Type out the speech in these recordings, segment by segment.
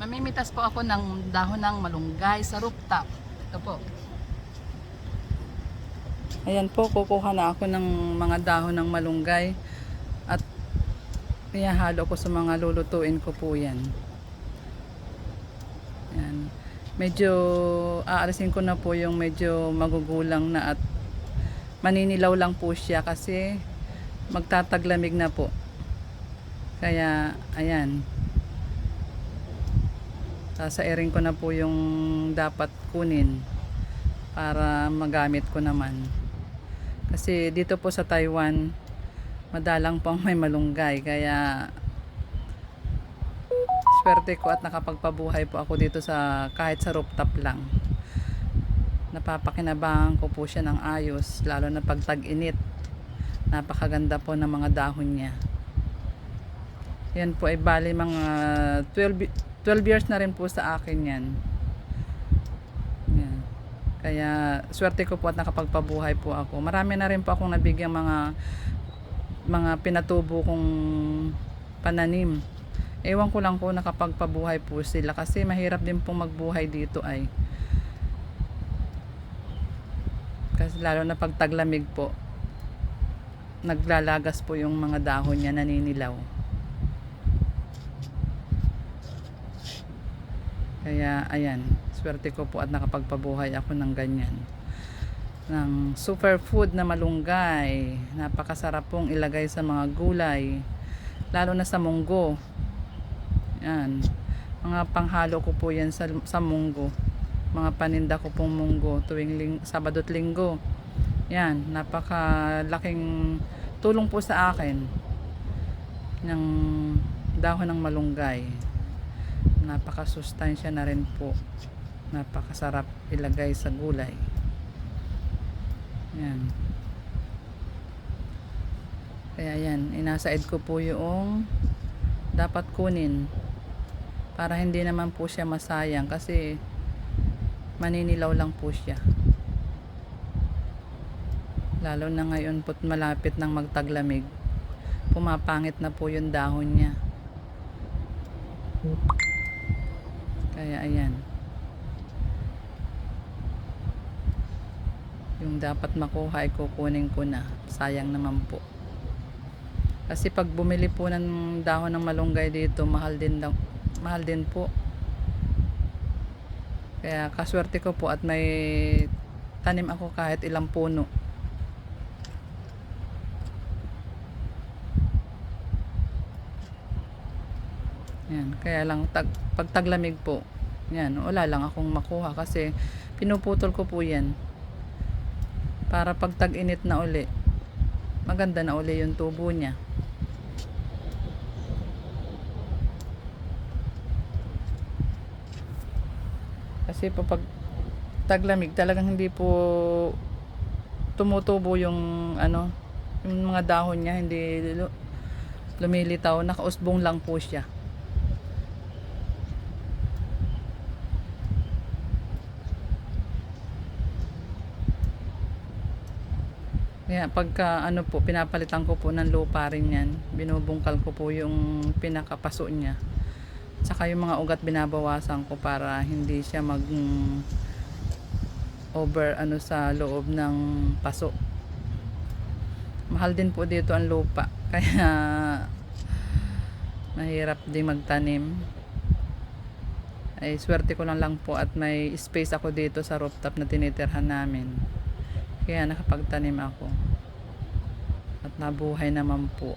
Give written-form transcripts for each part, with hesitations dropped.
Namimitas po ako ng dahon ng malunggay sa rooftop. Ito po. Ayan po, kukuha na ako ng mga dahon ng malunggay at ihahalo ko sa mga lulutuin ko po yan. Ayan. Medyo aalisin ko na po yung medyo magugulang na at maninilaw lang po siya kasi magtataglamig na po. Kaya ayan, sasairin ko na po yung dapat kunin para magamit ko naman. Kasi dito po sa Taiwan, madalang pong may malunggay. Kaya swerte ko at nakapagpabuhay po ako dito sa kahit sa rooftop lang. Napapakinabangan ko po siya ng ayos, lalo na pag tag-init. Napakaganda po ng mga dahon niya. Yan po ay bali mga 12 years na rin po sa akin yan. Yan. Kaya swerte ko po at nakapagpabuhay po ako. Marami na rin po akong nabigyan mga pinatubo kong pananim. Ewan ko lang po nakapagpabuhay po sila kasi mahirap din pong magbuhay dito ay. Kasi lalo na pag taglamig po, naglalagas po yung mga dahon niya, naninilaw. Kaya ayan, swerte ko po at nakapagpabuhay ako ng ganyan. Ng superfood na malunggay. Napakasarap pong ilagay sa mga gulay. Lalo na sa munggo. Yan. Mga panghalo ko po yan sa munggo. Mga paninda ko pong munggo tuwing Sabado at Linggo. Yan, napakalaking tulong po sa akin ng dahon ng malunggay. Napakasustansya na rin po. Napakasarap ilagay sa gulay. Yan. Kaya yan, inasaid ko po yung dapat kunin para hindi naman po siya masayang kasi maninilaw lang po siya. Lalo na ngayon po't malapit ng magtaglamig, pumapangit na po yung dahon niya. Kaya ayan, yung dapat makuha ay kukunin ko na. Sayang naman po kasi pag bumili po ng dahon ng malunggay dito, mahal din po. Kaya kaswerte ko po at may tanim ako kahit ilang puno. Yan, kaya lang pag taglamig po, yan, wala lang akong makuha kasi pinuputol ko po yan para pag tag-init na uli, maganda na uli yung tubo niya. Kasi po pag taglamig talagang hindi po tumutubo yung yung mga dahon niya, hindi lumilitaw, nakausbong lang po siya. Kaya pagka po, pinapalitan ko po ng lupa rin yan. Binubungkal ko po yung pinakapaso niya. Saka yung mga ugat binabawasan ko para hindi siya mag over sa loob ng paso. Mahal din po dito ang lupa. Kaya mahirap din magtanim. Ay swerte ko lang po at may space ako dito sa rooftop na tinitirhan namin. Kaya nakapagtanim ako. At nabuhay naman po.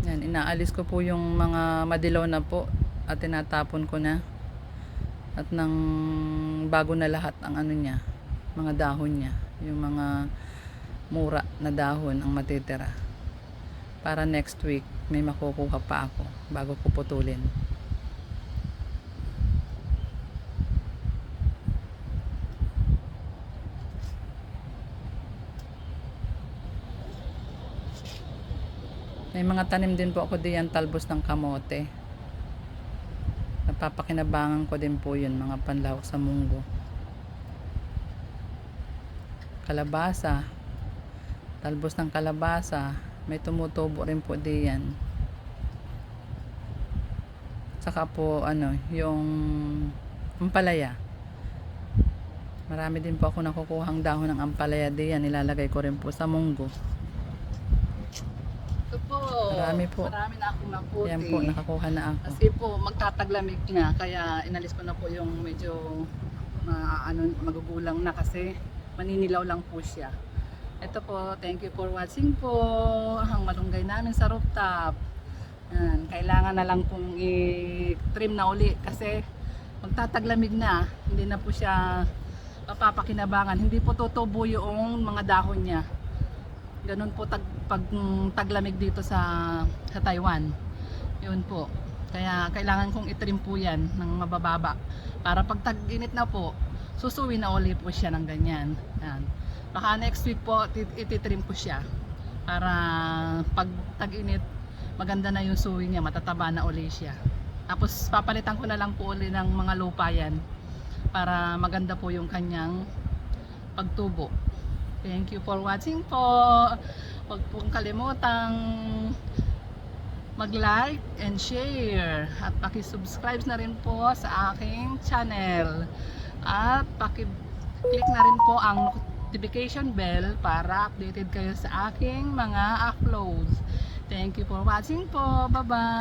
Yan, inaalis ko po yung mga madilaw na po at tinatapon ko na. At nang bago na lahat ang niya, mga dahon niya, yung mga mura na dahon ang matitira. Para next week may makukuha pa ako bago ko putulin. May mga tanim din po ako diyan, talbos ng kamote. Napapakinabangan ko din po yun, mga panlahok sa munggo. Kalabasa, talbos ng kalabasa, may tumutubo rin po diyan. Saka po yung ampalaya. Marami din po ako nakukuhang dahon ng ampalaya diyan, nilalagay ko rin po sa munggo. Ito po. Marami po. Marami na akong naputi. Yan po, nakakuha na ako. Kasi po, magtataglamig na, kaya inalis ko na po yung medyo magugulang na kasi maninilaw lang po siya. Ito po, thank you for watching po. Ang malunggay namin sa rooftop. Yan, kailangan na lang pong i-trim na uli kasi magtataglamig na. Hindi na po siya papapakinabangan. Hindi po tutubo yung mga dahon niya. Ganun po pag taglamig dito sa Taiwan. Yun po. Kaya kailangan kong i-trim po yan ng mabababa. Para pag tag-init na po, susuwi na uli po siya ng ganyan. Yan. Baka next week po ititrim ko siya para pag tag-init maganda na yung suwi niya, matataba na uli siya. Tapos papalitan ko na lang po uli ng mga lupa yan para maganda po yung kanyang pagtubo. Thank you for watching po. Huwag pong kalimutang mag-like and share at paki-subscribe na rin po sa aking channel at paki-click na rin po ang notification bell para updated kayo sa aking mga uploads. Thank you for watching po. Bye-bye!